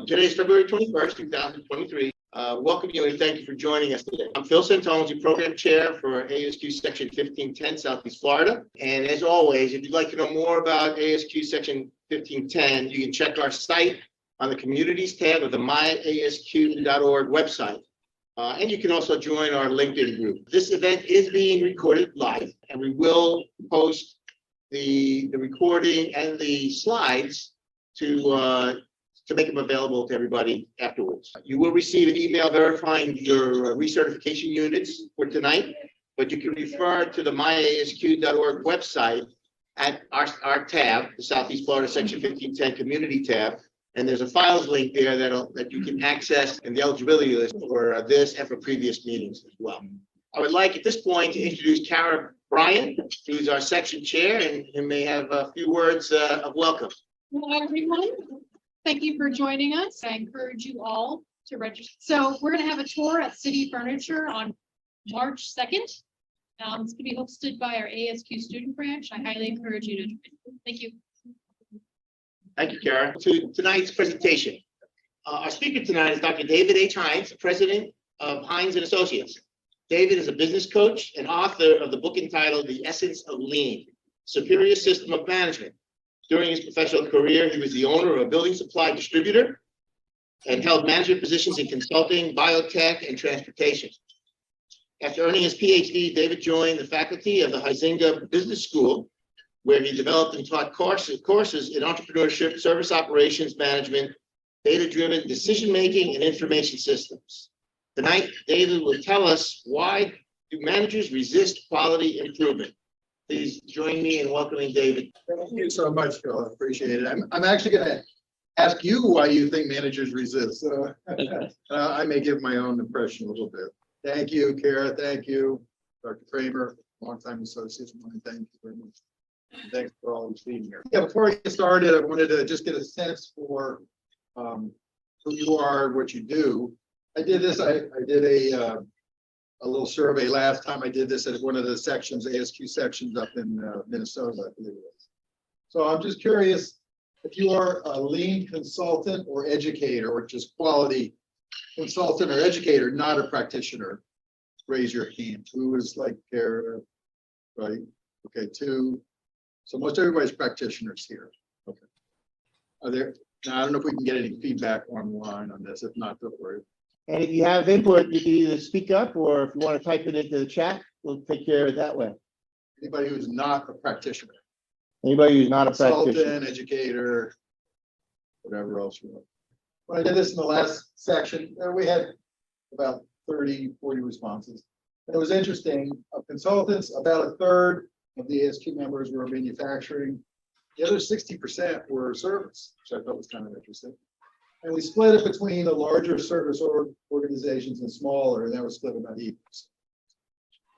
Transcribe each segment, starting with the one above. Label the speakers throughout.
Speaker 1: Today is February 21st, 2023. Welcome you and thank you for joining us today. I'm Phil Santoni, Program Chair for ASQ Section 1510, Southeast Florida. And as always, if you'd like to know more about ASQ Section 1510, you can check our site on the Communities tab of the myasq.org website. And you can also join our LinkedIn group. This event is being recorded live, and we will post the recording and the slides to make them available to everybody afterwards. You will receive an email verifying your recertification units for tonight, but you can refer to the myasq.org website at our tab, the Southeast Florida Section 1510 Community tab, and there's a files link there that you can access in the eligibility list for this and for previous meetings as well. I would like at this point to introduce Kara Bryant, who's our section chair, and who may have a few words of welcome.
Speaker 2: Hello, everyone. Thank you for joining us. I encourage you all to register. So we're going to have a tour at City Furniture on March 2nd. It's going to be hosted by our ASQ student branch. I highly encourage you to join. Thank you.
Speaker 1: Thank you, Kara. To tonight's presentation. Our speaker tonight is Dr. David H. Hinds, president of Hinds and Associates. David is a business coach and author of the book entitled The Essence of Lean, Superior System of Management. During his professional career, he was the owner of a building supply distributor and held management positions in consulting, biotech, and transportation. After earning his Ph.D., David joined the faculty of the Huizinga Business School, where he developed and taught courses in entrepreneurship, service operations management, data-driven decision-making, and information systems. Tonight, David will tell us why do managers resist quality improvement. Please join me in welcoming David.
Speaker 3: Thank you so much, Phil. I appreciate it. I'm actually going to ask you why you think managers resist. I may give my own impression a little bit. Thank you, Kara. Thank you, Dr. Kramer, longtime associate of mine. Thank you very much. And thanks for all of being here. Yeah, before I get started, I wanted to just get a sense for who you are, what you do. I did this. I did a little survey last time I did this at one of the sections, ASQ sections up in Minnesota, I believe it was. So I'm just curious if you are a lean consultant or educator, or just quality consultant or educator, not a practitioner. Raise your hand. Who is like there, right? Okay, two. So most everybody's practitioners here. Okay. Are there? Now, I don't know if we can get any feedback online on this. If not, don't worry.
Speaker 1: And if you have input, you can either speak up or if you want to type it into the chat, we'll take care of it that way.
Speaker 3: Anybody who's not a practitioner.
Speaker 1: Anybody who's not a practitioner.
Speaker 3: Consultant, educator, whatever else you want. When I did this in the last section, we had about 30, 40 responses. It was interesting. Of consultants, about a third of the ASQ members were manufacturing. The other 60% were service, which I thought was kind of interesting. And we split it between the larger service organizations and smaller, and that was split about equal.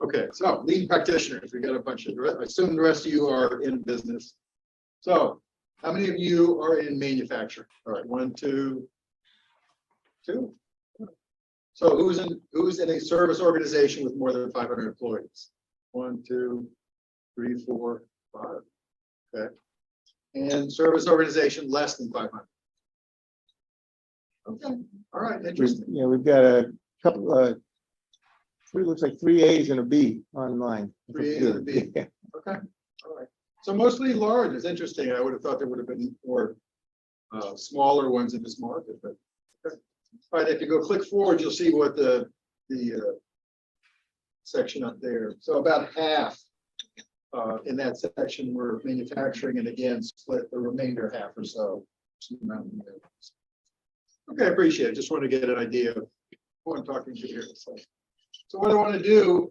Speaker 3: Okay, so lean practitioners, we got a bunch of, I assume the rest of you are in business. So how many of you are in manufacturing? All right, one, two. So who's in a service organization with more than 500 employees? 1, 2, 3, 4, 5. Okay. And service organization less than 500. Okay. All right. Interesting.
Speaker 1: Yeah, we've got a couple. Looks like 3 A's and a B online.
Speaker 3: 3 A's and a B. Okay. All right. So mostly large. It's interesting. I would have thought there would have been more smaller ones in this market, but okay. All right. If you go click forward, you'll see what the section up there. So about half in that section were manufacturing, and again split the remainder half or so. Okay, I appreciate it. Just want to get an idea of who I'm talking to here. So what I want to do,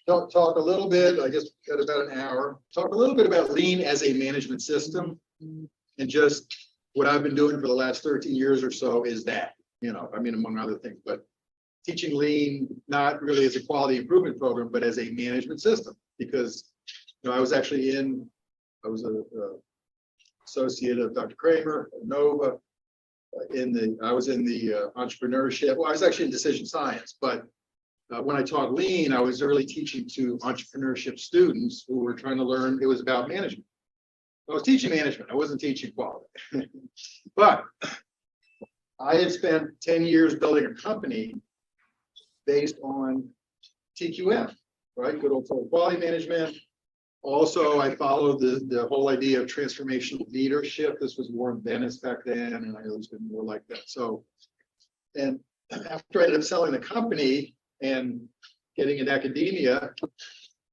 Speaker 3: talk a little bit, I guess we've got about an hour, talk a little bit about lean as a management system, and just what I've been doing for the last 13 years or so is that, I mean, among other things, but teaching lean, not really as a quality improvement program, but as a management system, because, I was actually a associate of Dr. Kramer at Nova. I was in the entrepreneurship. Well, I was actually in decision science, but when I taught lean, I was really teaching to entrepreneurship students who were trying to learn. It was about management. I was teaching management. I wasn't teaching quality. But I had spent 10 years building a company based on TQM, right? Good old quality management. Also, I followed the whole idea of transformational leadership. This was Warren Bennis back then, and I know it's been more like that. So, and after I ended up selling the company and getting in academia,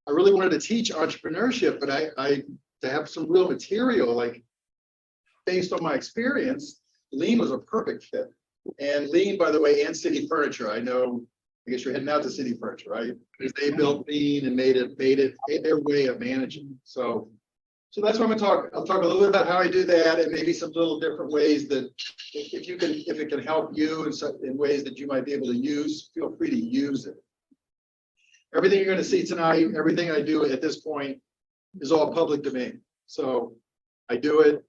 Speaker 3: I really wanted to teach entrepreneurship, but I to have some real material, like based on my experience, Lean was a perfect fit. And Lean, by the way, and City Furniture, I guess you're heading out to City Furniture, right? Because they built Lean and made it their way of managing. So that's what I'll talk a little bit about how I do that, and maybe some little different ways that if it can help you in ways that you might be able to use, feel free to use it. Everything you're going to see tonight, everything I do at this point is all public domain. So I do it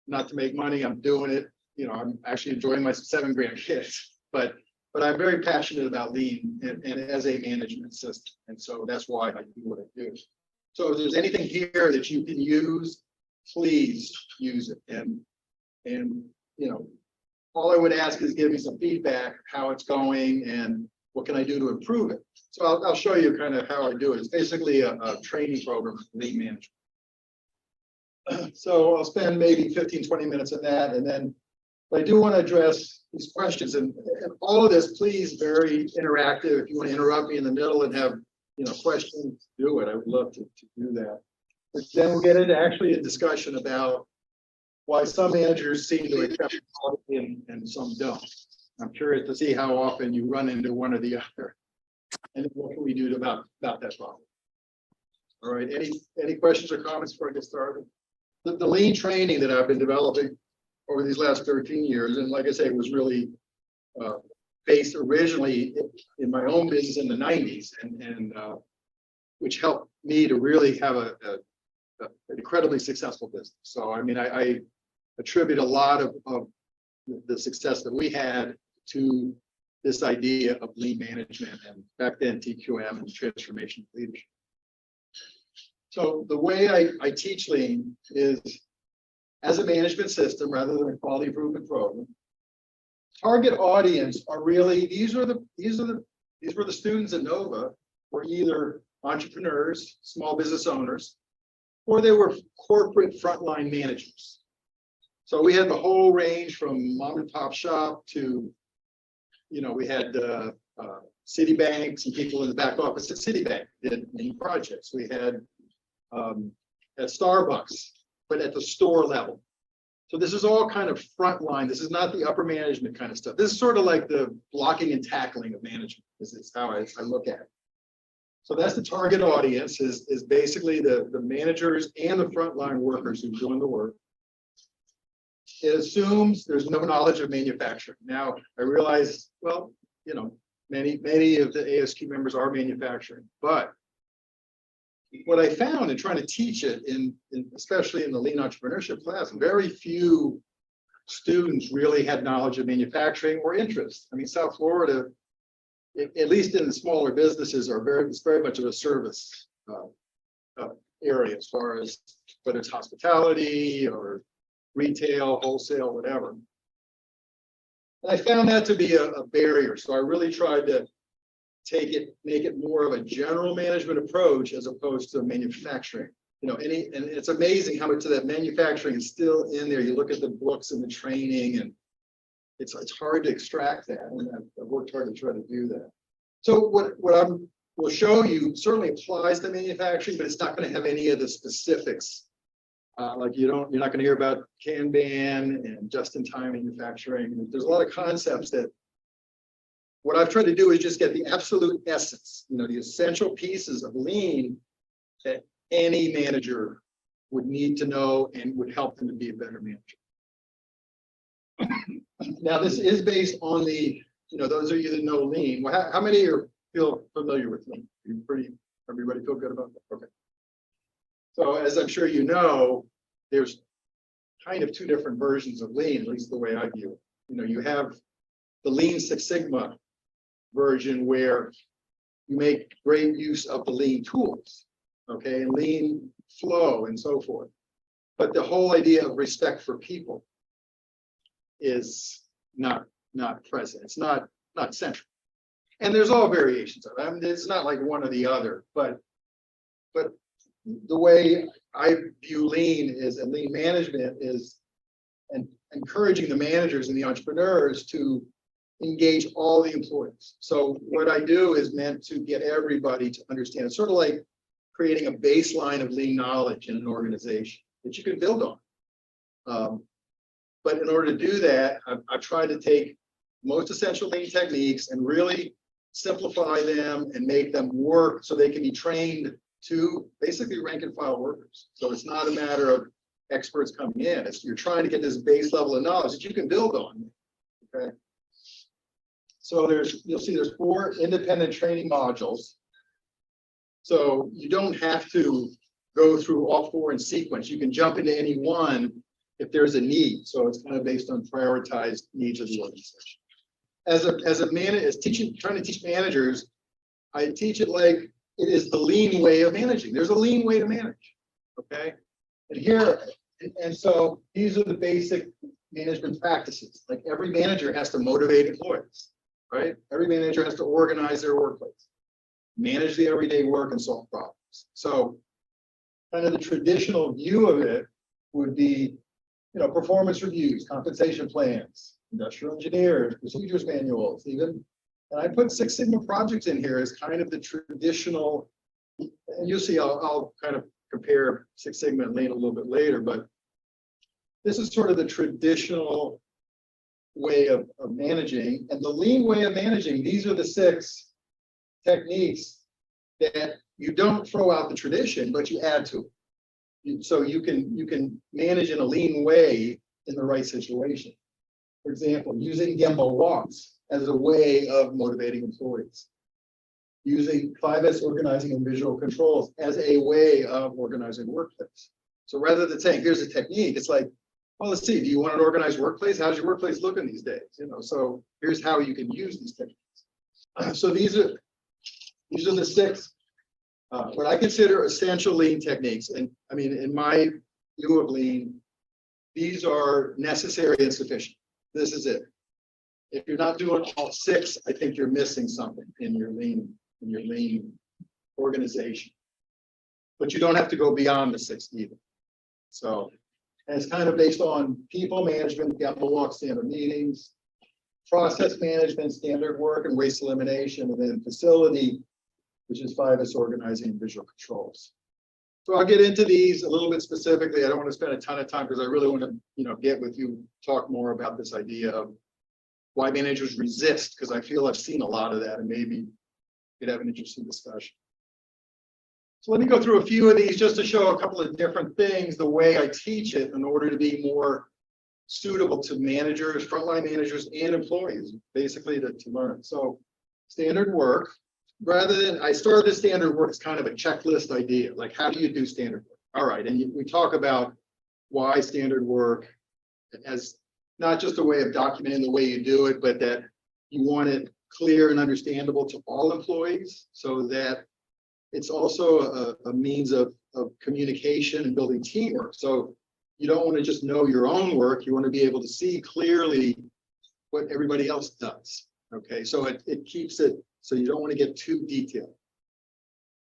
Speaker 3: not to make money. I'm doing it. I'm actually enjoying my 7 grandkids, but I'm very passionate about Lean and as a management system. And so that's why I do what I do. So if there's anything here that you can use, please use it. And all I would ask is give me some feedback, how it's going and what can I do to improve it. So I'll show you kind of how I do it. It's basically a training program for Lean management. So I'll spend maybe 15, 20 minutes on that. And then I do want to address these questions, and all of this, please, very interactive. If you want to interrupt me in the middle and have questions, do it. I would love to do that. But then we'll get into actually a discussion about why some managers seem to accept quality and some don't. I'm curious to see how often you run into one or the other, and what can we do about that problem. All right. Any questions or comments before I get started? The Lean training that I've been developing over these last 13 years. And like I say, it was really based originally in my own business in the 90s, and which helped me to really have an incredibly successful business. So, I mean, I attribute a lot of the success that we had to this idea of Lean management, and back then TQM and transformation leadership. So the way I teach Lean is as a management system rather than a quality improvement program. Target audience are really these were the students at Nova, were either entrepreneurs, small business owners, or they were corporate frontline managers. So we had the whole range from mom and pop shop to, we had Citibank, some people in the back office at Citibank did Lean projects. We had at Starbucks, but at the store level. So this is all kind of frontline. This is not the upper management kind of stuff. This is sort of like the blocking and tackling of management. This is how I look at it. So that's the target audience is basically the managers and the frontline workers who are doing the work. It assumes there's no knowledge of manufacturing. Now, I realize, well, many of the ASQ members are manufacturing, but what I found in trying to teach it, especially in the Lean entrepreneurship class, very few students really had knowledge of manufacturing or interest. I mean, South Florida, at least in the smaller businesses, it's very much of a service area as far as whether it's hospitality or retail, wholesale, whatever. And I found that to be a barrier. So I really tried to make it more of a general management approach as opposed to manufacturing. And it's amazing how much of that manufacturing is still in there. You look at the books and the training, and it's hard to extract that. And I've worked hard to try to do that. So what we'll show you certainly applies to manufacturing, but it's not going to have any of the specifics. Like you're not going to hear about Kanban and just-in-time manufacturing. There's a lot of concepts that what I've tried to do is just get the absolute essence, the essential pieces of Lean that any manager would need to know and would help them to be a better manager. Now, this is based on those of you that know Lean. Well, how many feel familiar with Lean? Everybody feel good about that? Okay. So as I'm sure you know, there's kind of 2 different versions of Lean, at least the way I view it. You have the Lean Six Sigma version where you make great use of the Lean tools, okay, and Lean flow and so forth. But the whole idea of respect for people is not not present. It's not central. And there's all variations of it. I mean, it's not like one or the other, but the way I view lean is, and lean management is, and encouraging the managers and the entrepreneurs to engage all the employees. So what I do is meant to get everybody to understand. It's sort of like creating a baseline of lean knowledge in an organization that you can build on. But in order to do that, I've tried to take most essential lean techniques and really simplify them and make them work so they can be trained to basically rank and file workers. So it's not a matter of experts coming in. You're trying to get this base level of knowledge that you can build on. Okay. So you'll see there's 4 independent training modules. So you don't have to go through all 4 in sequence. You can jump into any one if there's a need. So it's kind of based on prioritized needs of the organization. Trying to teach managers, I teach it like it is the lean way of managing. There's a lean way to manage. Okay. And so these are the basic management practices. Like every manager has to motivate employees, right? Every manager has to organize their workplace, manage the everyday work, and solve problems. So kind of the traditional view of it would be, performance reviews, compensation plans, industrial engineers, procedures manuals, even. And I put Six Sigma projects in here as kind of the traditional, and you'll see I'll kind of compare Six Sigma and Lean a little bit later, but this is sort of the traditional way of managing. And the lean way of managing, these are the 6 techniques that you don't throw out the tradition, but you add to it. So you can manage in a lean way in the right situation. For example, using Gemba walks as a way of motivating employees. Using 5S organizing and visual controls as a way of organizing workplace. So rather than saying, here's a technique, it's like, well, let's see, do you want an organized workplace? How's your workplace looking these days? So here's how you can use these techniques. So these are the 6 what I consider essential lean techniques. And I mean, in my view of lean, these are necessary and sufficient. This is it. If you're not doing all 6, I think you're missing something in your lean organization. But you don't have to go beyond the 6 either. So, and it's kind of based on people management, Gemba walk, standard meetings, process management, standard work, and waste elimination, and then facility, which is 5S organizing and visual controls. So I'll get into these a little bit specifically. I don't want to spend a ton of time because I really want to, get with you, talk more about this idea of why managers resist, because I feel I've seen a lot of that and maybe you'd have an interesting discussion. So let me go through a few of these just to show a couple of different things, the way I teach it in order to be more suitable to managers, frontline managers, and employees, basically to learn. So standard work. Rather than, I started the standard work as kind of a checklist idea, like how do you do standard work? All right, and we talk about why standard work as not just a way of documenting the way you do it, but that you want it clear and understandable to all employees so that it's also a means of communication and building teamwork. So you don't want to just know your own work, you want to be able to see clearly what everybody else does. Okay, so it keeps it, so you don't want to get too detailed.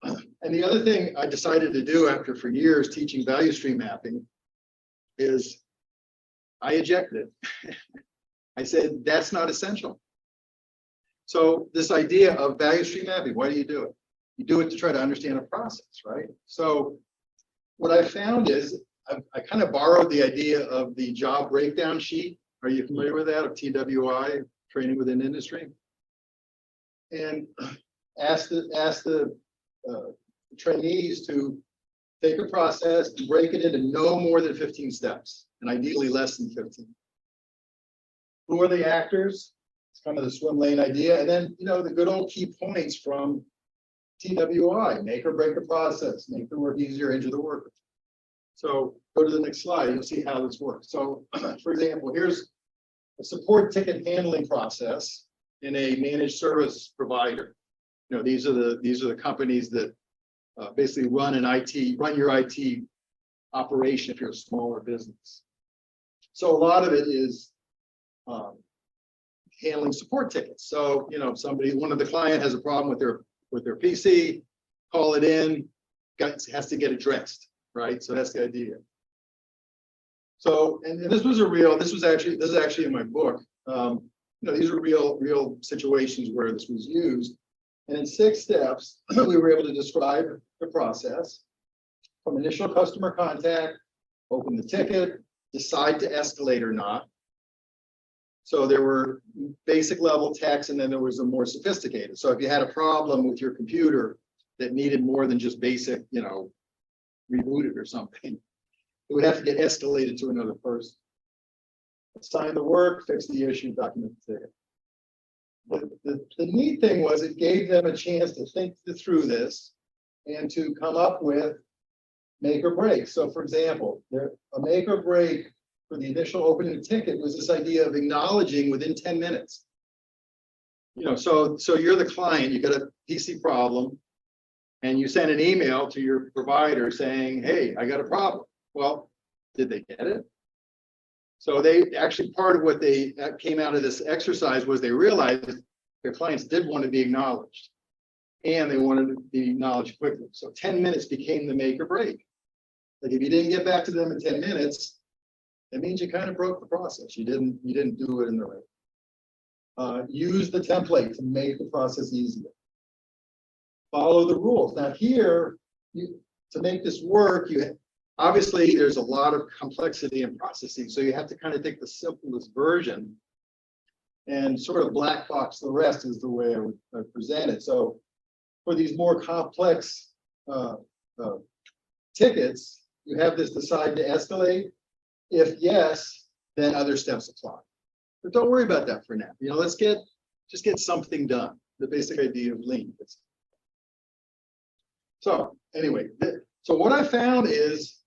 Speaker 3: And the other thing I decided to do after for years teaching value stream mapping is I ejected it. I said, that's not essential. So this idea of value stream mapping, why do you do it? You do it to try to understand a process, right? So what I found is I kind of borrowed the idea of the job breakdown sheet. Are you familiar with that, of TWI, training within industry? And ask the trainees to take a process and break it into no more than 15 steps, and ideally less than 15. Who are the actors? It's kind of the swim lane idea. And then, the good old key points from TWI, make or break a process, make the work easier, injure the worker. So go to the next slide, you'll see how this works. So for example, here's a support ticket handling process in a managed service provider. These are the companies that basically run your IT operation if you're a smaller business. So a lot of it is handling support tickets. So, one of the client has a problem with their PC, call it in, has to get addressed, right? So that's the idea. So, and this is actually in my book. These are real situations where this was used. And in 6 steps, we were able to describe the process from initial customer contact, open the ticket, decide to escalate or not. So there were basic level text, and then there was a more sophisticated. So if you had a problem with your computer that needed more than just basic, reboot it or something, it would have to get escalated to another person. Assign the work, fix the issue, document the ticket. The neat thing was it gave them a chance to think through this and to come up with make or break. So for example, a make or break for the initial opening ticket was this idea of acknowledging within 10 minutes. So you're the client, you got a PC problem, and you send an email to your provider saying, hey, I got a problem. Well, did they get it? So they actually, part of what they came out of this exercise was they realized their clients did want to be acknowledged, and they wanted to be acknowledged quickly. So 10 minutes became the make or break. Like if you didn't get back to them in 10 minutes, that means you kind of broke the process. You didn't do it in the right. Use the template to make the process easier. Follow the rules. Now here, to make this work, obviously there's a lot of complexity in processing, so you have to kind of take the simplest version and sort of black box the rest is the way I would present it. So for these more complex tickets, you have this decide to escalate. If yes, then other steps apply. But don't worry about that for now. Let's just get something done. The basic idea of lean. So anyway, so what I found is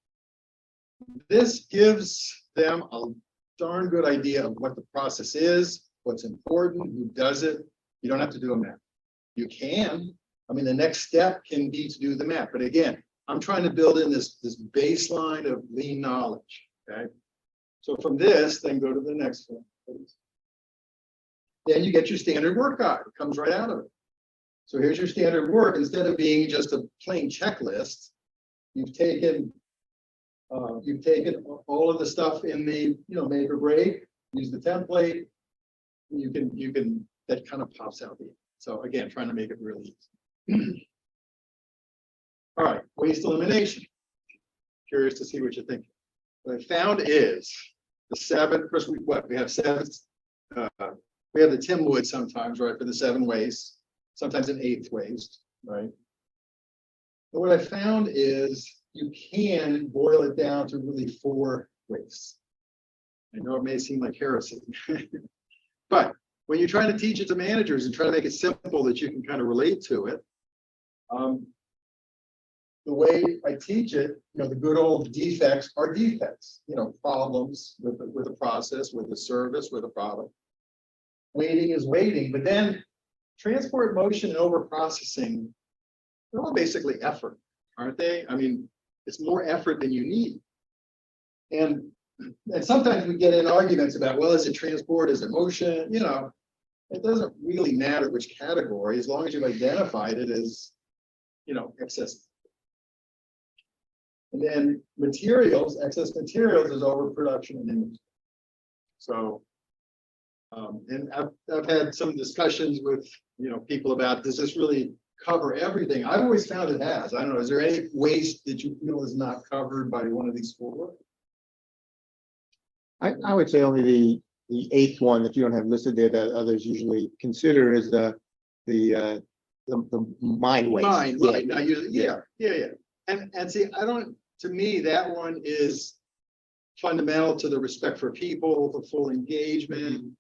Speaker 3: this gives them a darn good idea of what the process is, what's important, who does it. You don't have to do a map. You can. The next step can be to do the map. But again, I'm trying to build in this baseline of lean knowledge. Okay. So from this, then go to the next one, please. Then you get your standard work guide. It comes right out of it. So here's your standard work. Instead of being just a plain checklist, you've taken all of the stuff in the make or break. Use the template. You can that kind of pops out the. So again, trying to make it really easy. All right, waste elimination. Curious to see what you think. What I found is the 7. Of course, we have 7. We have the Tim Wood sometimes, right, for the 7 wastes. Sometimes an 8th waste, right? But what I found is you can boil it down to really 4 wastes. I know it may seem like heresy, but when you're trying to teach it to managers and try to make it simple that you can kind of relate to it, the way I teach it, the good old defects are defects, problems with the process, with the service, with the product. Waiting is waiting, but then transport, motion, and overprocessing, they're all basically effort, aren't they? It's more effort than you need. And sometimes we get in arguments about, well, is it transport, is it motion? It doesn't really matter which category, as long as you've identified it as, excess. And then materials, excess materials is overproduction and inventory. So, and I've had some discussions with, people about, does this really cover everything? I've always found it has. I don't know, is there any waste that you feel is not covered by one of these 4?
Speaker 4: I would say only the 8th one that you don't have listed there that others usually consider is the mind waste.
Speaker 3: Mind, right. Now, yeah. And see, to me, that one is fundamental to the respect for people, the full engagement.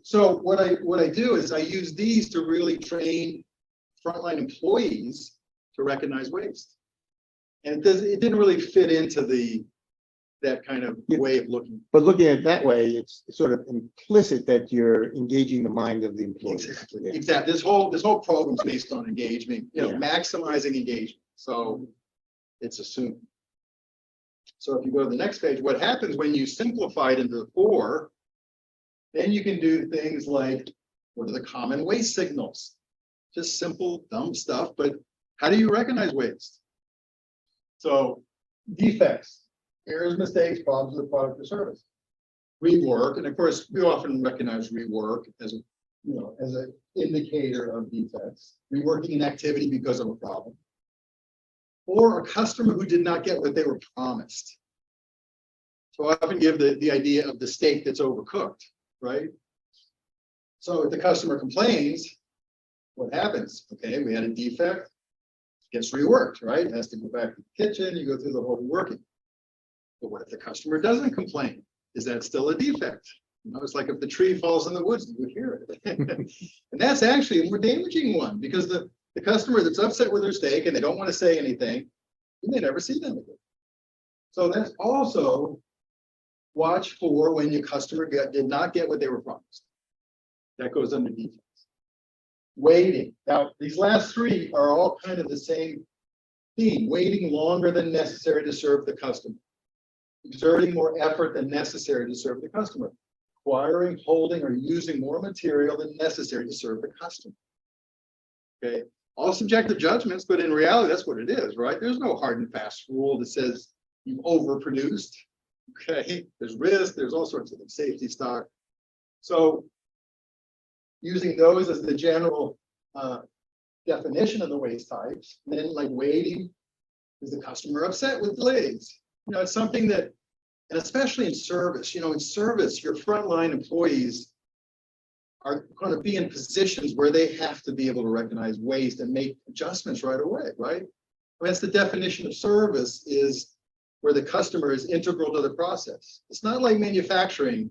Speaker 3: So what I do is I use these to really train frontline employees to recognize waste. And it didn't really fit into that kind of way of looking.
Speaker 4: But looking at it that way, it's sort of implicit that you're engaging the mind of the employee.
Speaker 3: Exactly. Yeah. Exactly. This whole program is based on engagement, maximizing engagement. So it's assumed. So if you go to the next page, what happens when you simplify it into 4, Then you can do things like, what are the common waste signals? Just simple, dumb stuff, but how do you recognize waste? So defects, errors, mistakes, problems with the product or service. Rework, and of course, we often recognize rework as a, as an indicator of defects. Reworking an activity because of a problem. Or a customer who did not get what they were promised. So I often give the idea of the steak that's overcooked, right? So if the customer complains, what happens? Okay, we had a defect, gets reworked, right? It has to go back to the kitchen, you go through the whole working. But what if the customer doesn't complain? Is that still a defect? It's like if the tree falls in the woods, you would hear it. And that's actually a more damaging one, because the customer that's upset with their steak and they don't want to say anything, you may never see them again. So that's also watch for when your customer did not get what they were promised. That goes under defects. Waiting. Now, these last three are all kind of the same theme. Waiting longer than necessary to serve the customer. Exerting more effort than necessary to serve the customer. Acquiring, holding, or using more material than necessary to serve the customer. Okay, all subjective judgments, but in reality, that's what it is, right? There's no hard and fast rule that says you've overproduced. Okay, there's risk, there's all sorts of safety stock. So using those as the general definition of the waste types, and then like waiting, is the customer upset with delays? It's something that, and especially in service, in service, your frontline employees are going to be in positions where they have to be able to recognize waste and make adjustments right away, right? That's the definition of service, is where the customer is integral to the process. It's not like manufacturing,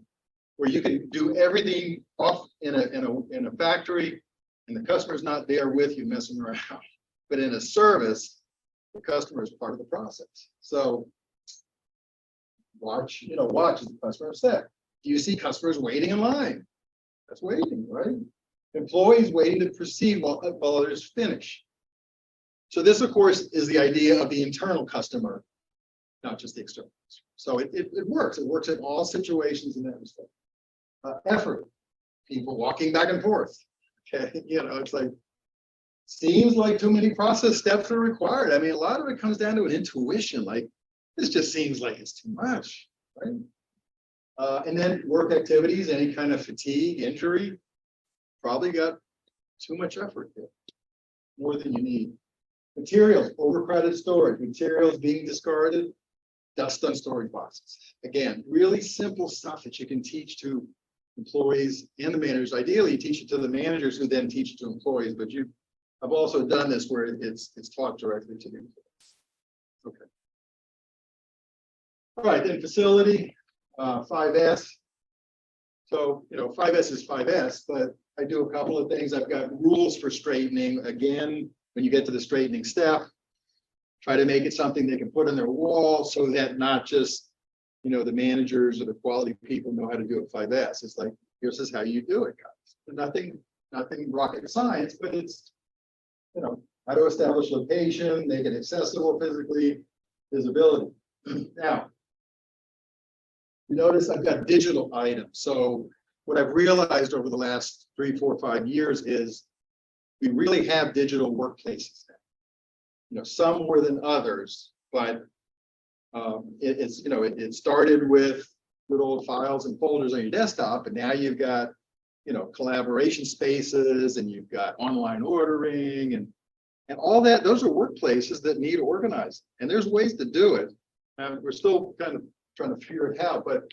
Speaker 3: where you can do everything off in a factory and the customer's not there with you messing around. But in a service, the customer is part of the process. So watch is the customer upset. Do you see customers waiting in line? That's waiting, right? Employees waiting to proceed while others finish. So this, of course, is the idea of the internal customer, not just the external. So it works. It works in all situations in that respect. Effort, people walking back and forth. Okay, it's like, seems like too many process steps are required. I mean, a lot of it comes down to an intuition, like, this just seems like it's too much, right? And then work activities, any kind of fatigue, injury, probably got too much effort there, more than you need. Materials, overcrowded storage, materials being discarded, dust on storage boxes. Again, really simple stuff that you can teach to employees and the managers. Ideally, you teach it to the managers who then teach it to employees, but I've also done this where it's taught directly to the employees. Okay. All right, then facility, 5S. So, 5S is 5S, but I do a couple of things. I've got rules for straightening. Again, when you get to the straightening step, try to make it something they can put on their wall so that not just, the managers or the quality people know how to do it 5S. It's like, this is how you do it, guys. Nothing rocket science, but it's, how to establish location, make it accessible physically, visibility. Now, you notice I've got digital items. So what I've realized over the last 3, 4, 5 years is we really have digital workplaces now. Some more than others, but it started with good old files and folders on your desktop, and now you've got collaboration spaces, and you've got online ordering, and all that. Those are workplaces that need organizing, and there's ways to do it. We're still kind of trying to figure it out, but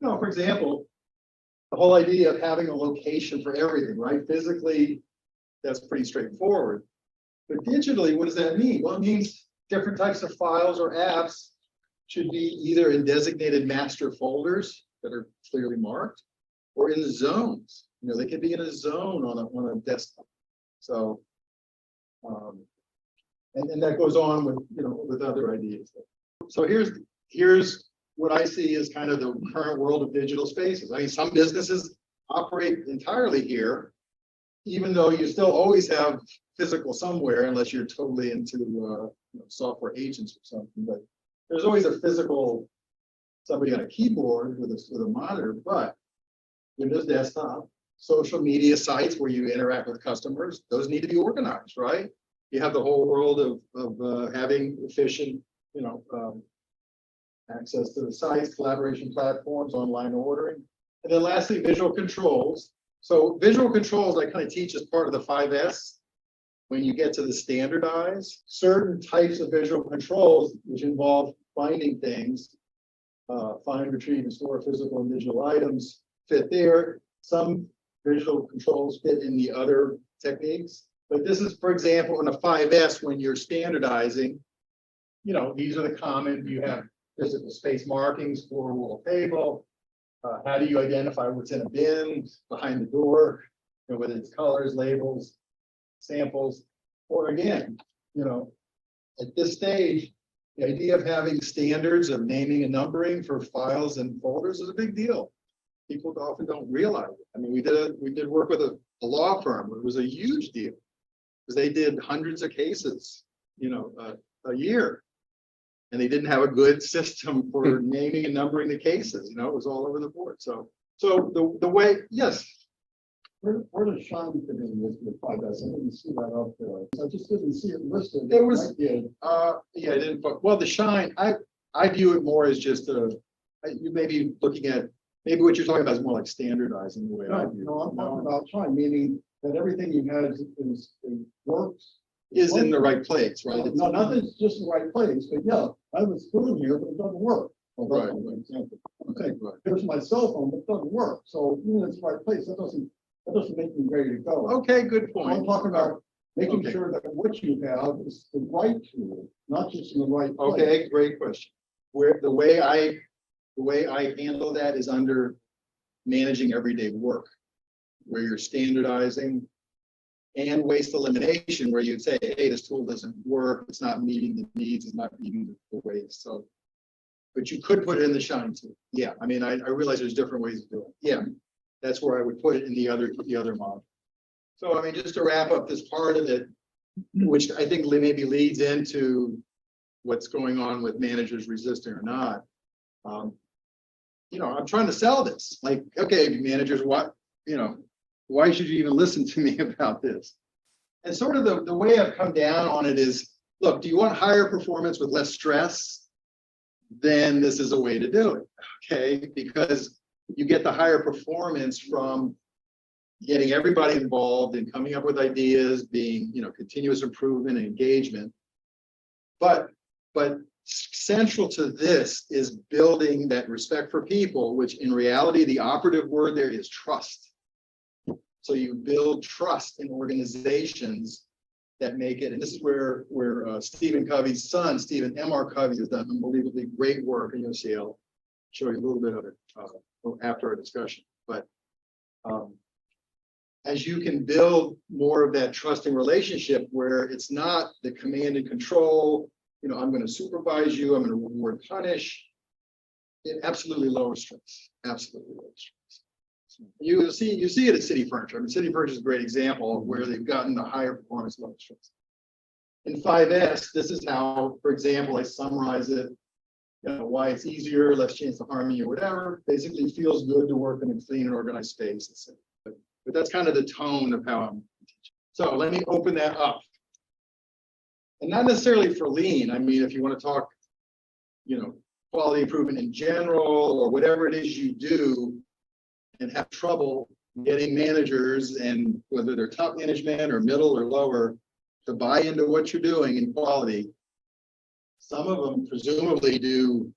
Speaker 3: for example, the whole idea of having a location for everything, right? Physically, that's pretty straightforward. But digitally, what does that mean? Well, it means different types of files or apps should be either in designated master folders that are clearly marked, or in the zones. They could be in a zone on a desktop. So, and that goes on with with other ideas. So here's what I see as kind of the current world of digital spaces. I mean, some businesses operate entirely here, even though you still always have physical somewhere, unless you're totally into software agents or something. But there's always a physical somebody on a keyboard with a monitor. But Windows desktop, social media sites where you interact with customers, those need to be organized, right? You have the whole world of having efficient, access to the sites, collaboration platforms, online ordering. And then lastly, visual controls. So visual controls I kind of teach as part of the 5S. When you get to the standardize, certain types of visual controls, which involve finding things, find, retrieve, and store physical and digital items, fit there. Some visual controls fit in the other techniques. But this is, for example, in a 5S, when you're standardizing, these are the common, you have physical space markings, floor, wall, table. How do you identify what's in a bin behind the door, whether it's colors, labels, samples, or again, at this stage, the idea of having standards of naming and numbering for files and folders is a big deal. People often don't realize it. I mean, we did work with a law firm. It was a huge deal because they did hundreds of cases, a year. And they didn't have a good system for naming and numbering the cases, it was all over the board. So the way, yes.
Speaker 5: Where does Shine fit in with the 5S? I didn't see that up there. I just didn't see it listed.
Speaker 3: It was,
Speaker 5: I did.
Speaker 3: yeah, I didn't, well, the Shine, I view it more as just you may be looking at, maybe what you're talking about is more like standardizing the way I view it.
Speaker 5: No, I'm talking about Shine, meaning that everything you had is works.
Speaker 3: Is in the right place, right?
Speaker 5: No, nothing's just in the right place, but yeah, I was doing here, but it doesn't work. Well, that's
Speaker 3: Right.
Speaker 5: one example.
Speaker 3: Okay, right.
Speaker 5: Here's my cell phone, but it doesn't work. So even if it's the right place, that doesn't make me ready to go.
Speaker 3: Okay, good
Speaker 5: I'm
Speaker 3: point.
Speaker 5: talking about making
Speaker 3: Okay.
Speaker 5: sure that what you have is the right tool, not just in the right place.
Speaker 3: Okay, great question. Where the way I handle that is under managing everyday work, where you're standardizing and waste elimination, where you'd say, hey, this tool doesn't work, it's not meeting the needs, it's not meeting the waste. So, but you could put it in the Shine tool. Yeah, I mean, I realize there's different ways to do it. Yeah, that's where I would put it in the other model. So, I mean, just to wrap up this part of it, which I think maybe leads into what's going on with managers resisting or not. I'm trying to sell this. Like, okay, managers, why should you even listen to me about this? And sort of the way I've come down on it is, look, do you want higher performance with less stress? Then this is a way to do it, okay? Because you get the higher performance from getting everybody involved and coming up with ideas, being, continuous improvement and engagement. But central to this is building that respect for people, which in reality, the operative word there is trust. So you build trust in organizations that make it, and this is where Stephen Covey's son, Stephen M.R. Covey, has done unbelievably great work, and you'll see, I'll show you a little bit of it after our discussion. But as you can build more of that trusting relationship where it's not the command and control, I'm going to supervise you, I'm going to reward, punish, it absolutely lowers stress, absolutely lowers stress. You see it at City Furniture. I mean, City Furniture is a great example of where they've gotten the higher performance, lower stress. In 5S, this is how, for example, I summarize it, why it's easier, less chance of harming you, whatever. Basically, it feels good to work in a clean and organized space. But that's kind of the tone of how I'm teaching. So let me open that up. And not necessarily for lean. I mean, if you want to talk, quality improvement in general, or whatever it is you do, and have trouble getting managers, and whether they're top management or middle or lower, to buy into what you're doing in quality. Some of them presumably do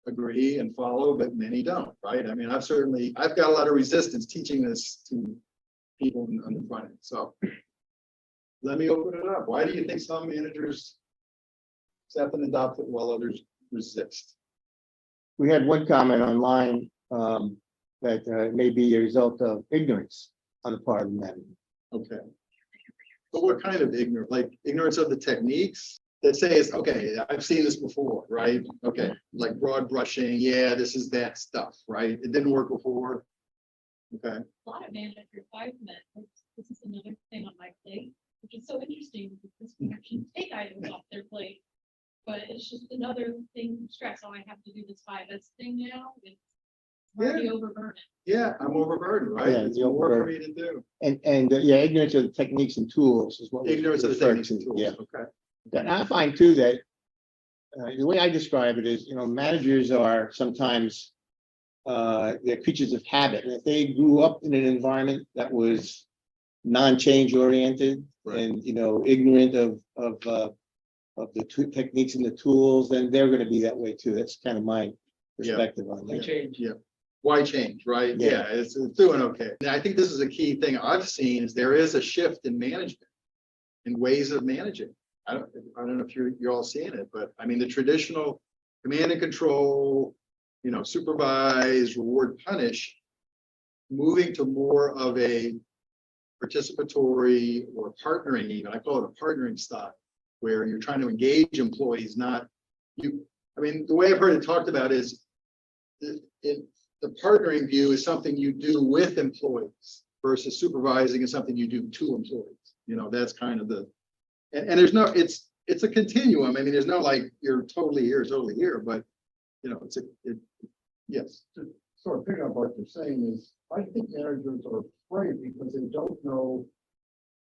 Speaker 3: agree and follow, but many don't, right? I mean, I've got a lot of resistance teaching this to people on the front end. So let me open it up. Why do you think some managers accept and adopt it while others resist?
Speaker 4: We had one comment online that may be a result of ignorance on the part of the manager.
Speaker 3: Okay. But what kind of ignorance? Like ignorance of the techniques that say it's okay, I've seen this before, right? Okay, like broad brushing, yeah, this is that stuff, right? It didn't work before. Okay.
Speaker 2: A lot of managers I've met, this is another thing on my plate, which is so interesting because we actually take items off their plate. But it's just another thing, stress. Oh, I have to do this 5S thing now. It's already overburdened.
Speaker 3: Yeah, I'm overburdened, right?
Speaker 4: Yeah,
Speaker 3: It's
Speaker 4: you're
Speaker 3: more for me
Speaker 4: overburdened.
Speaker 3: to do.
Speaker 4: And yeah, ignorance of the techniques and tools is what. we
Speaker 3: Ignorance of the
Speaker 4: refer
Speaker 3: techniques and
Speaker 4: to,
Speaker 3: tools,
Speaker 4: Yeah.
Speaker 3: okay.
Speaker 4: And I find too that the way I describe it is, managers are sometimes they're creatures of habit. And if they grew up in an environment that was non-change oriented
Speaker 3: Right.
Speaker 4: and, ignorant of the techniques and the tools, then they're going to be that way too. That's kind of my perspective on that.
Speaker 3: Change, yeah. Why change, right?
Speaker 4: Yeah.
Speaker 3: Yeah, it's doing okay. And I think this is a key thing I've seen is there is a shift in management, in ways of managing. I don't know if you're all seeing it, but I mean, the traditional command and control, supervise, reward, punish, moving to more of a participatory or partnering even. I call it a partnering style, where you're trying to engage employees, not you. I mean, the way I've heard it talked about is the partnering view is something you do with employees versus supervising is something you do to employees. That's kind of and there's no, it's a continuum. I mean, there's no like you're totally here, but yes.
Speaker 5: Sort of picking up what you're saying is, I think managers are afraid because they don't know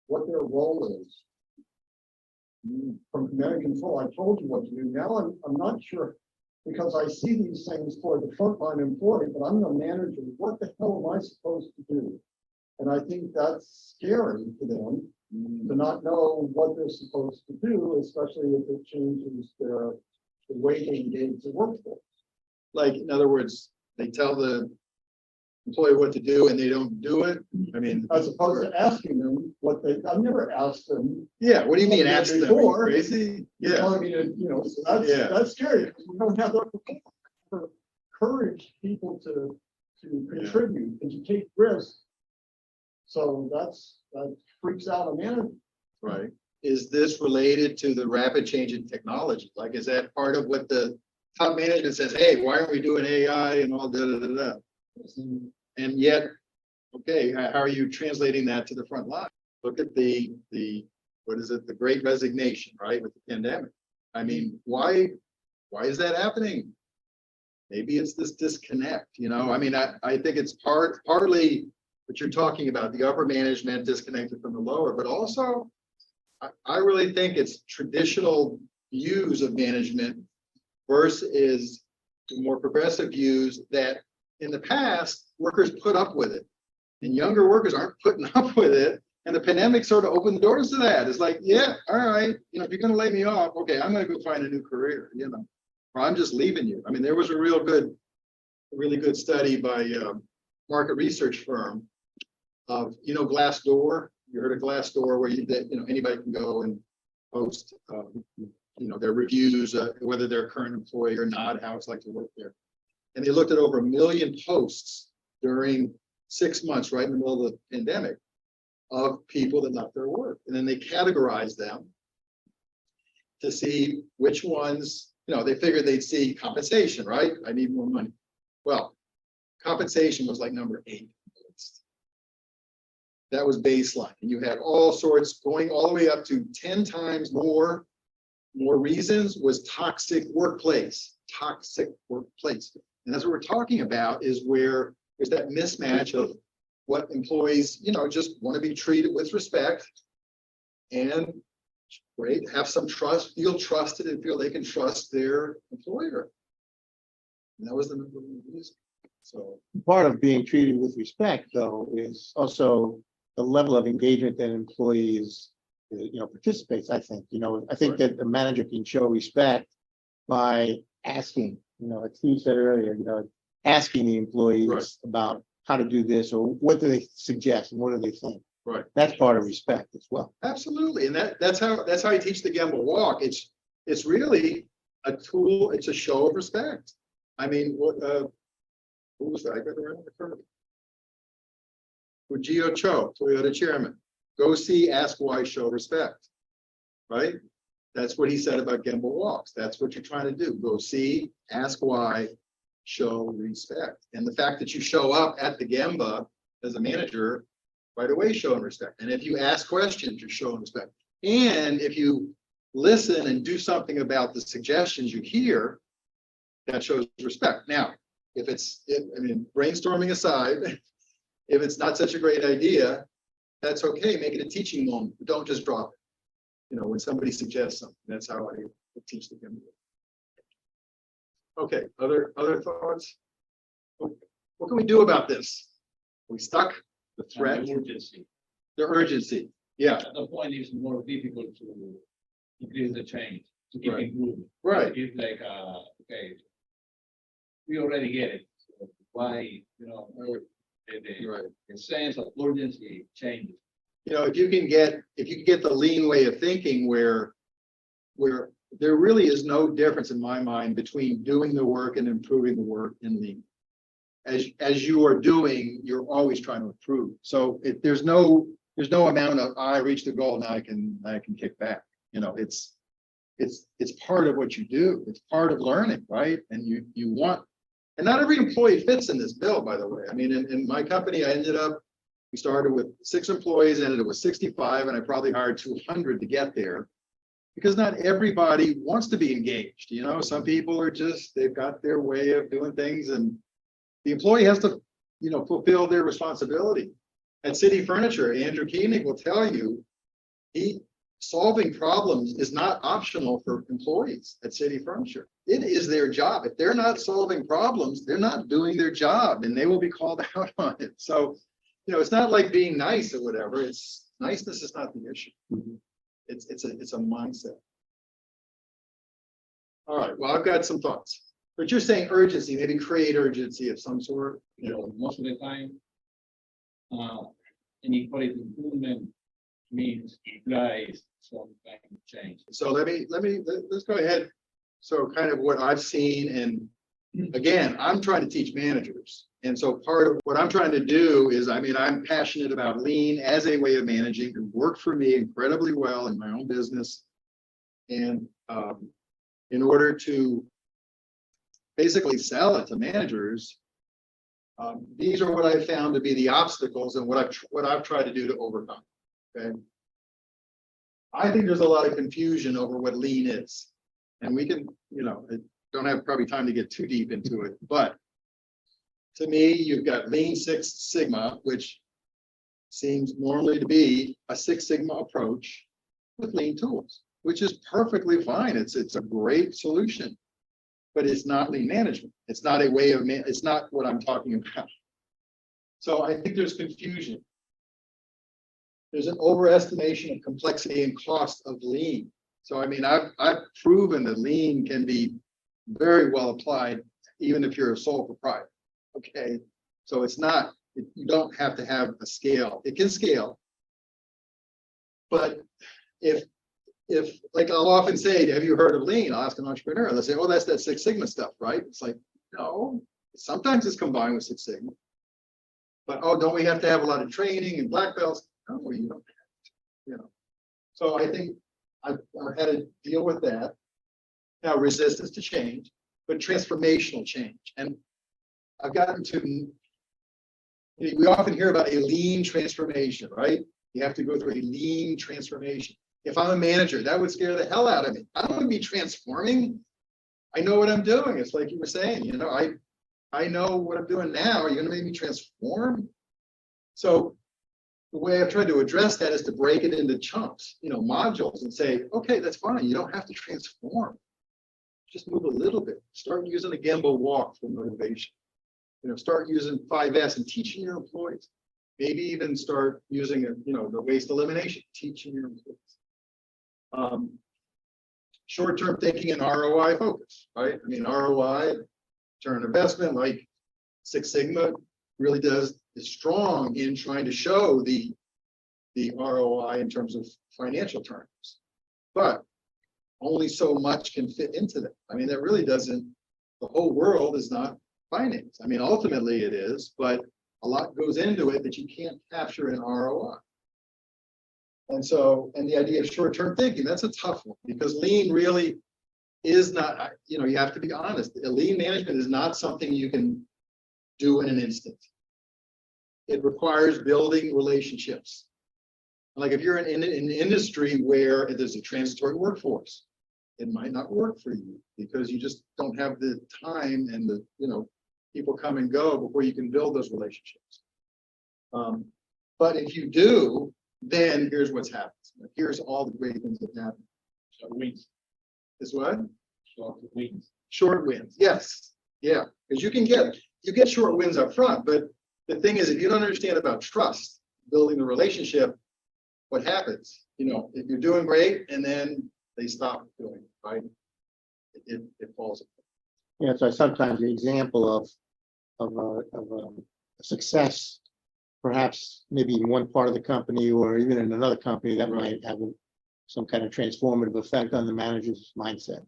Speaker 5: what their role is. From command and control, I told you what to do. Now I'm not sure, because I see these things for the frontline employee, but I'm the manager. What the hell am I supposed to do? And I think that's scary for them to not know what they're supposed to do, especially if it changes the way they engage the workforce.
Speaker 3: Like, in other words, they tell the employee what to do and they don't do it. I mean,
Speaker 5: As opposed to asking them what I've never asked them.
Speaker 3: yeah, what do you mean
Speaker 5: Well,
Speaker 3: ask them? Are you
Speaker 5: before,
Speaker 3: crazy?
Speaker 5: You're
Speaker 3: Yeah,
Speaker 5: telling me to, so that's,
Speaker 3: Yeah.
Speaker 5: that's scary, because we don't have the encourage people to contribute and to take risks. So that freaks out a manager.
Speaker 3: right. Is this related to the rapid change in technology? Like, is that part of what the top management says, hey, why aren't we doing AI and all da. And yet, okay, how are you translating that to the front line? Look at the what is it, the Great Resignation, right, with the pandemic. I mean, why is that happening? Maybe it's this disconnect, I mean, I think it's partly what you're talking about, the upper management disconnected from the lower, but also I really think it's traditional views of management versus more progressive views that in the past, workers put up with it. And younger workers aren't putting up with it. And the pandemic sort of opened the doors to that. It's like, yeah, all right, if you're going to lay me off, okay, I'm going to go find a new career, or I'm just leaving you. I mean, there was a really good study by a market research firm of, Glassdoor. You heard of Glassdoor, where anybody can go and post, their reviews, whether they're a current employee or not, how it's like to work there. And they looked at over 1 million posts during 6 months, right in the middle of the pandemic, of people that left their work. And then they categorized them to see which ones, they figured they'd see compensation, right? I need more money. Well, compensation was like number 8. That was baseline. And you had all sorts going all the way up to 10 times more reasons was toxic workplace. And that's what we're talking about, is where there's that mismatch of what employees, just want to be treated with respect and have some trust, feel trusted and feel they can trust their employer. And that was the number one reason. So
Speaker 4: Part of being treated with respect, though, is also the level of engagement that employees, participates. I think, I think that the manager can show respect by asking, as you said earlier, asking the employees
Speaker 3: Right.
Speaker 4: about how to do this, or what do they suggest and what do they think.
Speaker 3: right.
Speaker 4: That's part of respect as well.
Speaker 3: Absolutely. And that's how you teach the Gemba walk. It's really a tool, it's a show of respect. I mean, who was that? I got around the curve. Fujio Cho, Toyota chairman. Go see, ask why, show respect. Right? That's what he said about Gemba walks. That's what you're trying to do. Go see, ask why, show respect. And the fact that you show up at the Gemba as a manager, right away showing respect. And if you ask questions, you're showing respect. And if you listen and do something about the suggestions you hear, that shows respect. Now, I mean, brainstorming aside, if it's not such a great idea, that's okay, make it a teaching moment, but don't just drop it. When somebody suggests something, that's how I teach the community. Okay, other thoughts? What can we do about this? Are we stuck? The threat,
Speaker 6: Emergency.
Speaker 3: the urgency, yeah,
Speaker 6: The point is more difficult to increase the change, to keep
Speaker 3: Right.
Speaker 6: improving.
Speaker 3: right,
Speaker 6: It's like, okay, we already get it. So why,
Speaker 3: right.
Speaker 6: the sense of urgency changes.
Speaker 3: If you can get the lean way of thinking where there really is no difference in my mind between doing the work and improving the work in lean. As you are doing, you're always trying to improve. So there's no amount of I reached the goal, now I can kick back. It's part of what you do. It's part of learning, right? And you want, and not every employee fits in this bill, by the way. I mean, in my company, we started with 6 employees, ended up with 65, and I probably hired 200 to get there. Because not everybody wants to be engaged, some people are they've got their way of doing things, and the employee has to, fulfill their responsibility. At City Furniture, Andrew Koenig will tell you, solving problems is not optional for employees at City Furniture. It is their job. If they're not solving problems, they're not doing their job, and they will be called out on it. So, it's not like being nice or whatever. Niceness is not the issue. It's a mindset. All right, well, I've got some thoughts, but you're saying urgency, maybe create urgency of some sort.
Speaker 6: Most of the time, any quality improvement means implies some kind of change.
Speaker 3: So let's go ahead. So kind of what I've seen, and again, I'm trying to teach managers. And so part of what I'm trying to do is, I'm passionate about lean as a way of managing. It worked for me incredibly well in my own business. And in order to basically sell it to managers, these are what I found to be the obstacles and what I've tried to do to overcome. Okay. I think there's a lot of confusion over what lean is. And we can, don't have probably time to get too deep into it, but to me, you've got Lean Six Sigma, which seems normally to be a Six Sigma approach with lean tools, which is perfectly fine. It's a great solution, but it's not lean management. It's not a way of, it's not what I'm talking about. So I think there's confusion. There's an overestimation of complexity and cost of lean. So, I've proven that lean can be very well applied, even if you're a sole proprietor. Okay, so you don't have to have a scale. It can scale. But if like I'll often say, have you heard of lean? I'll ask an entrepreneur, and they'll say, oh, that's that Six Sigma stuff, right? It's like, no, sometimes it's combined with Six Sigma. But, oh, don't we have to have a lot of training and black belts? No, you don't have to, So I think I've had to deal with that. Now, resistance to change, but transformational change. And I've gotten to, we often hear about a lean transformation, right? You have to go through a lean transformation. If I'm a manager, that would scare the hell out of me. I don't want to be transforming. I know what I'm doing. It's like you were saying, I know what I'm doing now. Are you going to make me transform? So the way I've tried to address that is to break it into chunks, modules, and say, okay, that's fine. You don't have to transform. Just move a little bit. Start using a gimbal walk for motivation. Start using 5S and teaching your employees. Maybe even start using, the waste elimination, teaching your employees. Short-term thinking and ROI focus, right? ROI, return on investment, like Six Sigma really is strong in trying to show the ROI in terms of financial terms. But only so much can fit into that. That really doesn't, the whole world is not finance. Ultimately it is, but a lot goes into it that you can't capture in ROI. And the idea of short-term thinking, that's a tough one, because lean really is not, you have to be honest. Lean management is not something you can do in an instant. It requires building relationships. Like if you're in an industry where there's a transitory workforce, it might not work for you because you just don't have the time and the people come and go before you can build those relationships. But if you do, then here's what's happened. Here's all the great things that happen.
Speaker 6: Short wins,
Speaker 3: Is what?
Speaker 6: short wins.
Speaker 3: Short wins. Yes. Yeah. Because you get short wins up front. But the thing is, if you don't understand about trust, building the relationship, what happens? You know, if you're doing great and then they stop doing it, right? It falls.
Speaker 4: Yeah, so sometimes the example of a success, perhaps maybe in one part of the company or even in another company that might have some kind of transformative effect on the manager's mindset.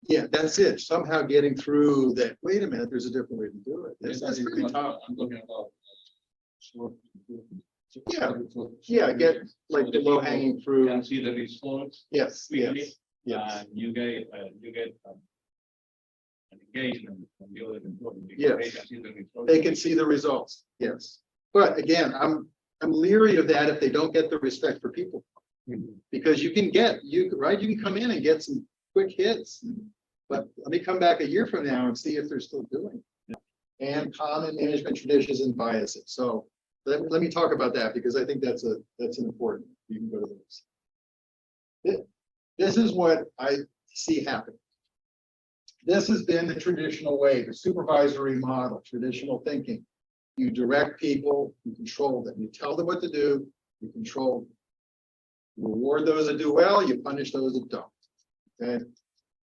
Speaker 3: Yeah, that's it. Somehow getting through that. Wait a minute, there's a different way to do it. That's pretty tough.
Speaker 6: I'm looking about. short-
Speaker 3: Yeah. Yeah, get like the low hanging
Speaker 6: You
Speaker 3: fruit.
Speaker 6: can see the results.
Speaker 3: Yes, yes,
Speaker 6: Quickly,
Speaker 3: yes.
Speaker 6: and you get an engagement from the other employees. because
Speaker 3: Yes.
Speaker 6: They can see the results.
Speaker 3: They can see the results. Yes. But again, I'm leery of that if they don't get the respect for people. Because you can come in and get some quick hits. But let me come back a year from now and see if they're still doing it. And common management traditions and biases. So let me talk about that because I think that's an important. You can go to this. This is what I see happen. This has been the traditional way, the supervisory model, traditional thinking. You direct people, you control them, you tell them what to do, you control them. You reward those that do well, you punish those that don't. Okay.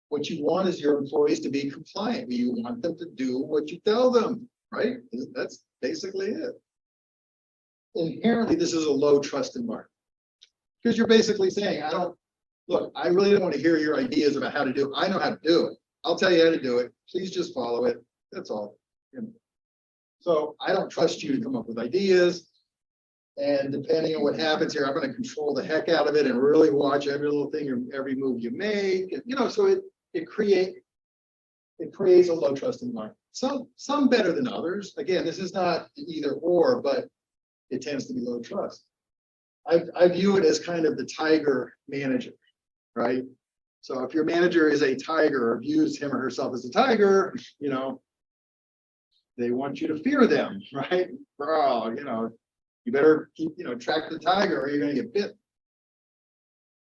Speaker 3: What you want is your employees to be compliant. You want them to do what you tell them, right? That's basically it. Inherently, this is a low trust environment. Because you're basically saying, I really don't want to hear your ideas about how to do it. I know how to do it. I'll tell you how to do it. Please just follow it. That's all. So I don't trust you to come up with ideas. And depending on what happens here, I'm going to control the heck out of it and really watch every little thing or every move you make. And, so it creates a low trust environment. Some better than others. Again, this is not an either or, but it tends to be low trust. I view it as kind of the tiger manager, right? So if your manager is a tiger or views him or herself as a tiger, they want you to fear them, right? Oh, you better keep, track the tiger or you're going to get bit.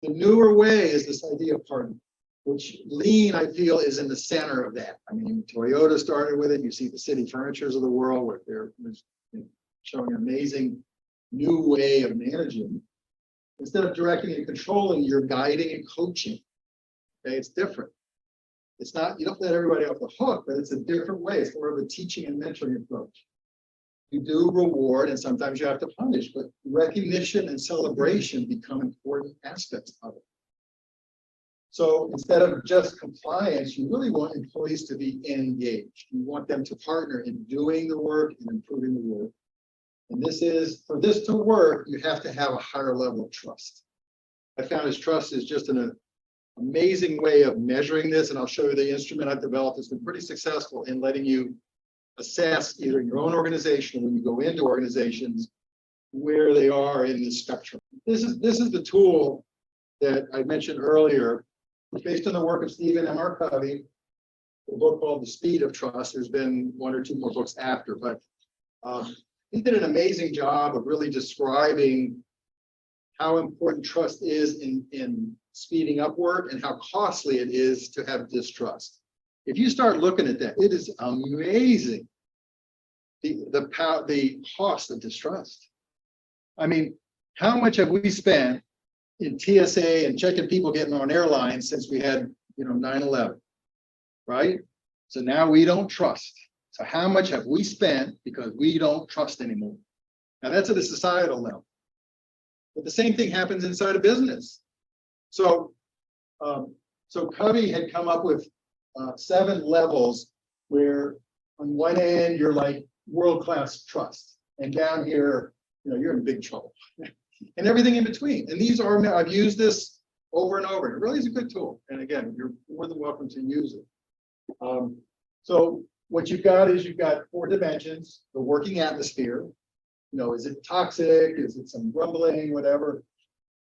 Speaker 3: The newer way is this idea of partner, which lean, I feel, is in the center of that. I mean, Toyota started with it. You see the city furnitures of the world where they're showing an amazing new way of managing. Instead of directing and controlling, you're guiding and coaching. Okay, it's different. It's not, you don't let everybody off the hook, but it's a different way. It's more of a teaching and mentoring approach. You do reward and sometimes you have to punish, but recognition and celebration become important aspects of it. So instead of just compliance, you really want employees to be engaged. You want them to partner in doing the work and improving the work. And for this to work, you have to have a higher level of trust. I found this trust is just an amazing way of measuring this, and I'll show you the instrument I've developed. It's been pretty successful in letting you assess either in your own organization or when you go into organizations where they are in this spectrum. This is the tool that I mentioned earlier. It's based on the work of Stephen M.R. Covey, a book called The Speed of Trust. There's been one or two more books after, but he did an amazing job of really describing how important trust is in speeding up work and how costly it is to have distrust. If you start looking at that, it is amazing the cost of distrust. I mean, how much have we spent in TSA and checking people getting on airlines since we had 9/11, right? So now we don't trust. So how much have we spent because we don't trust anymore? Now that's at a societal level. But the same thing happens inside a business. So Covey had come up with 7 levels where on one end you're like world-class trust, and down here, you're in big trouble, and everything in between. And these are, I've used this over and over. It really is a good tool. And again, you're more than welcome to use it. So what you've got 4 dimensions: the working atmosphere. Is it toxic? Is it some grumbling, whatever?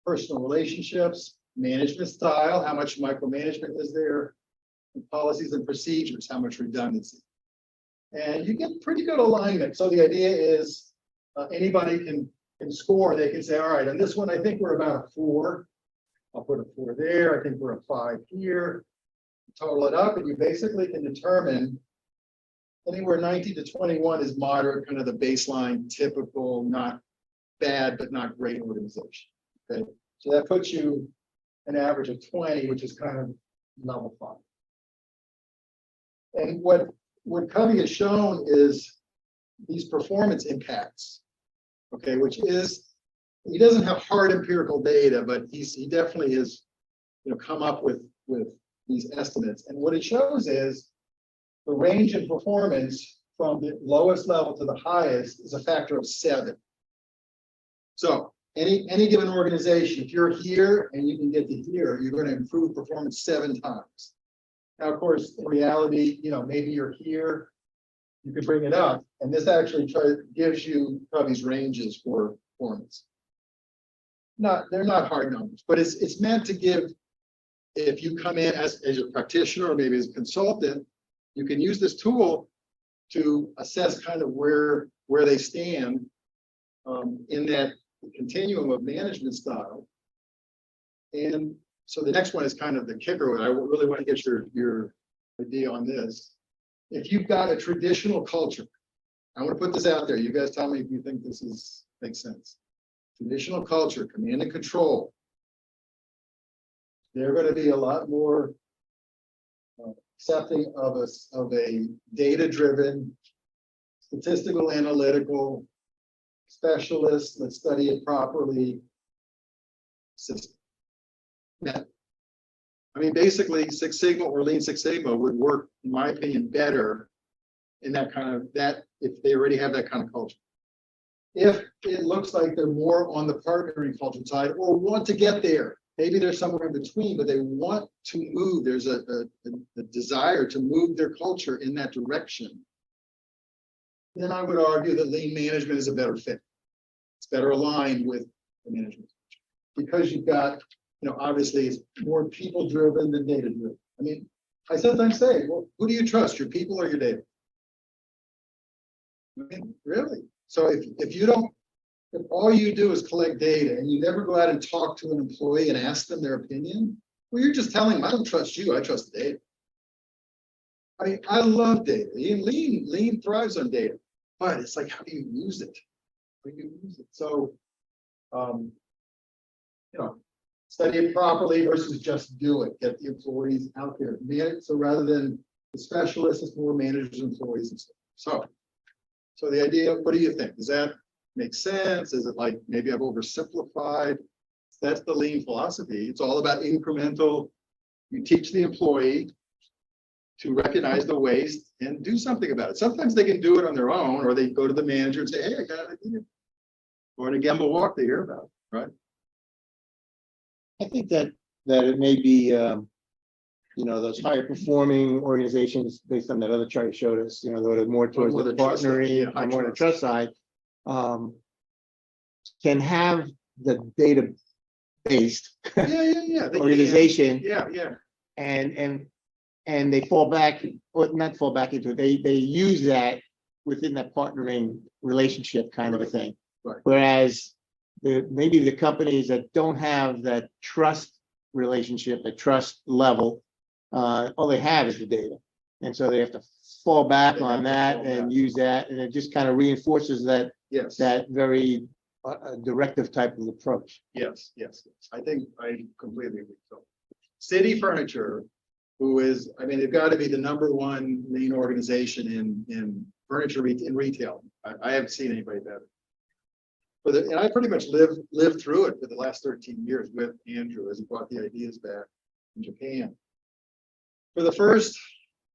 Speaker 3: Personal relationships, management style, how much micromanagement is there? And policies and procedures, how much redundancy? And you get pretty good alignment. So the idea is anybody can score. They can say, all right, on this one, I think we're about a 4. I'll put a 4 there. I think we're a 5 here. Total it up, and you basically can determine anywhere 19 to 21 is moderate, kind of the baseline, typical, not bad, but not great organization. Okay, so that puts you an average of 20, which is kind of level 5. And what Covey has shown is these performance impacts. Okay, which is, he doesn't have hard empirical data, but he definitely has, come up with these estimates. And what it shows is the range in performance from the lowest level to the highest is a factor of 7. So any given organization, if you're here and you can get to here, you're going to improve performance 7 times. Now, of course, in reality, maybe you're here, you could bring it up, and this actually gives you Covey's ranges for performance. They're not hard numbers, but it's meant to give, if you come in as a practitioner or maybe as a consultant, you can use this tool to assess kind of where they stand in that continuum of management style. And so the next one is kind of the kicker, and I really want to get your idea on this. If you've got a traditional culture, I want to put this out there. You guys tell me if you think this makes sense. Traditional culture, command and control. They're going to be a lot more accepting of a data-driven, statistical, analytical, specialist, let's study it properly system. Yeah. I mean, basically, Six Sigma or Lean Six Sigma would work, in my opinion, better in that if they already have that kind of culture. If it looks like they're more on the partnering culture side or want to get there, maybe they're somewhere in between, but they want to move. There's a desire to move their culture in that direction. Then I would argue that lean management is a better fit. It's better aligned with the management because you've got, obviously it's more people driven than data driven. I mean, I sometimes say, well, who do you trust, your people or your data? I mean, really? So if all you do is collect data and you never go out and talk to an employee and ask them their opinion, well, you're just telling them, I don't trust you, I trust the data. I mean, I love data. Lean thrives on data, but it's like, how do you use it? How do you use it? So, study it properly versus just do it. Get the employees out there. So rather than the specialists, it's more managers, employees, and stuff. So the idea, what do you think? Does that make sense? Is it like maybe I've oversimplified? That's the lean philosophy. It's all about incremental. You teach the employee to recognize the waste and do something about it. Sometimes they can do it on their own, or they go to the manager and say, hey, I got an idea. Or in a Gemba walk, they hear about it, right?
Speaker 4: I think that it may be, those higher performing organizations, based on that other chart you showed us, that are more towards
Speaker 3: More
Speaker 4: the
Speaker 3: the trust side,
Speaker 4: partnering,
Speaker 3: yeah,
Speaker 4: more on the
Speaker 3: trust.
Speaker 4: trust side, can have the data-based
Speaker 3: Yeah.
Speaker 4: organization,
Speaker 3: Yeah.
Speaker 4: and they fall back, or not fall back into it. They use that within that partnering relationship kind of a thing.
Speaker 3: Right.
Speaker 4: Whereas maybe the companies that don't have that trust relationship, the trust level, all they have is the data. And so they have to fall back on that and use that. And it just kind of reinforces that very directive type of approach.
Speaker 3: Yes. I think I completely agree. So City Furniture, who is, they've got to be the #1 lean organization in furniture in retail. I haven't seen anybody better. And I pretty much lived through it for the last 13 years with Andrew as he brought the ideas back in Japan. For the first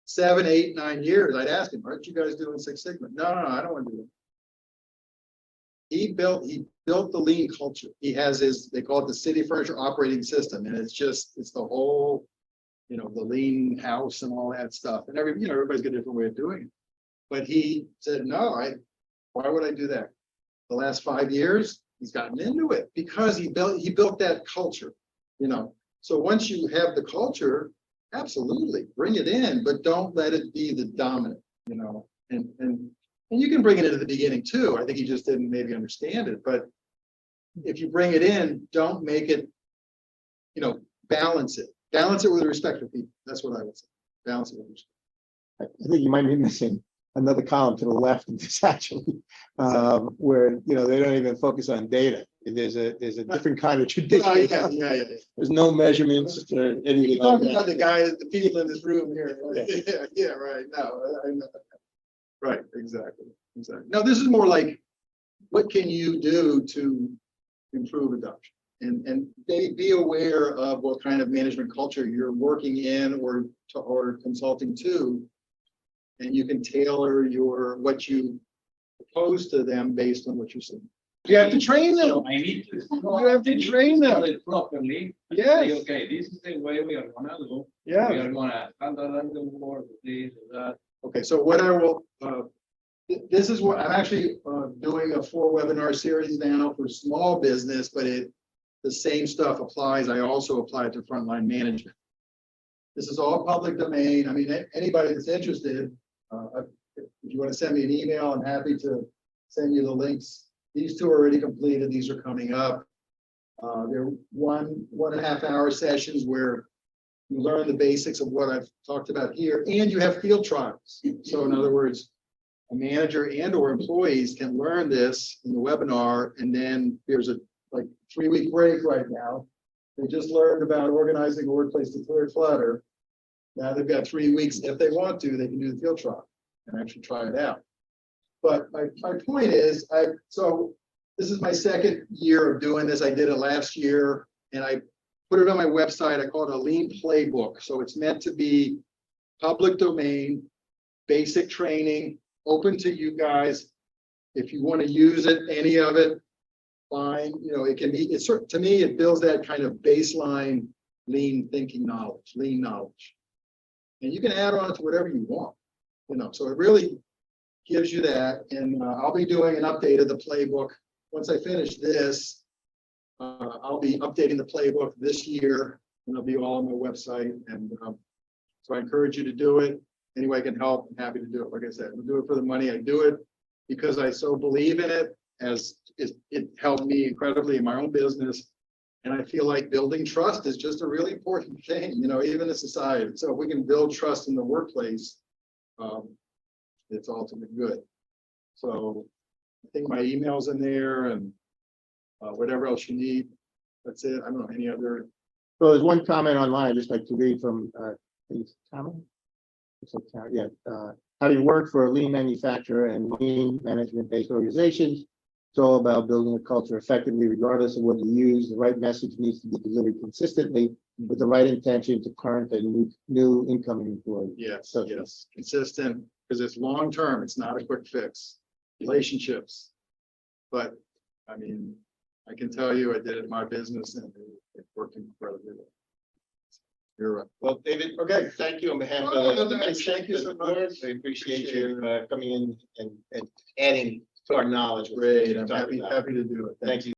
Speaker 3: 7, 8, 9 years, I'd ask him, aren't you guys doing Six Sigma? No, I don't want to do it. He built the lean culture. He has they call it the City Furniture Operating System. And it's the whole, the lean house and all that stuff. And everybody's got a different way of doing it. But he said, no, why would I do that? The last 5 years, he's gotten into it because he built that culture, So once you have the culture, absolutely bring it in, but don't let it be the dominant, And you can bring it into the beginning too. I think he just didn't maybe understand it, but if you bring it in, don't make it, balance it. Balance it with respect for people. That's what I would say. Balance it with respect.
Speaker 4: I think you might be missing another column to the left of this actually, where, they don't even focus on data. There's a different kind of tradition.
Speaker 3: Oh, yeah.
Speaker 4: There's no measurements or anything like
Speaker 3: Talking about
Speaker 4: that.
Speaker 3: the people in this room here. Yeah, right. No, I know. Right, exactly. No, this is more like, what can you do to improve adoption? And be aware of what kind of management culture you're working in or consulting to. And you can tailor what you propose to them based on what you're seeing. You have to train them.
Speaker 6: So I need to.
Speaker 3: You have to train them.
Speaker 6: tell it properly. and
Speaker 3: Yes.
Speaker 6: say, okay, this is the way we are gonna do. We
Speaker 3: Yeah.
Speaker 6: are gonna standardize the work, this, that.
Speaker 3: Okay, so what I will, this is what, I'm actually doing a 4-webinar series now for small business, but the same stuff applies. I also apply it to frontline management. This is all public domain. I mean, anybody that's interested, if you want to send me an email, I'm happy to send you the links. These 2 are already completed. These are coming up. They're 1.5 hour sessions where you learn the basics of what I've talked about here, and you have field trials. So in other words, a manager and or employees can learn this in the webinar, and then there's a 3-week break right now. They just learned about organizing a workplace to clear clutter. Now they've got 3 weeks. If they want to, they can do the field trial and actually try it out. But my point is, so this is my 2nd year of doing this. I did it last year and I put it on my website. I call it a lean playbook. So it's meant to be public domain, basic training, open to you guys. If you want to use it, any of it, fine. It can be, to me, it builds that kind of baseline lean thinking knowledge, lean knowledge. And you can add on to whatever you want, so it really gives you that. And I'll be doing an update of the playbook. Once I finish this, I'll be updating the playbook this year, and it'll be all on my website. And so I encourage you to do it. Any way I can help, I'm happy to do it. Like I said, I'll do it for the money. I do it because I so believe in it, as it helped me incredibly in my own business. And I feel like building trust is just a really important thing, even in society. So if we can build trust in the workplace, it's ultimately good. So I think my email's in there and whatever else you need. That's it. I don't know any other.
Speaker 4: So there's one comment online I'd just like to read from, Tom? Yeah, how do you work for a lean manufacturer and lean management-based organizations? It's all about building a culture effectively, regardless of what you use. The right message needs to be delivered consistently with the right intention to current and new incoming employees.
Speaker 3: Yes, consistent, because it's long-term. It's not a quick fix. Relationships. But I mean, I can tell you, I did it in my business and it worked incredibly well. You're right.
Speaker 1: Well, David,
Speaker 3: Okay.
Speaker 1: thank you on behalf
Speaker 3: Oh,
Speaker 1: of the.
Speaker 3: thank you so much.
Speaker 1: We appreciate you coming in and adding to our knowledge.
Speaker 3: Great. I'm happy to do it.
Speaker 1: Thank you.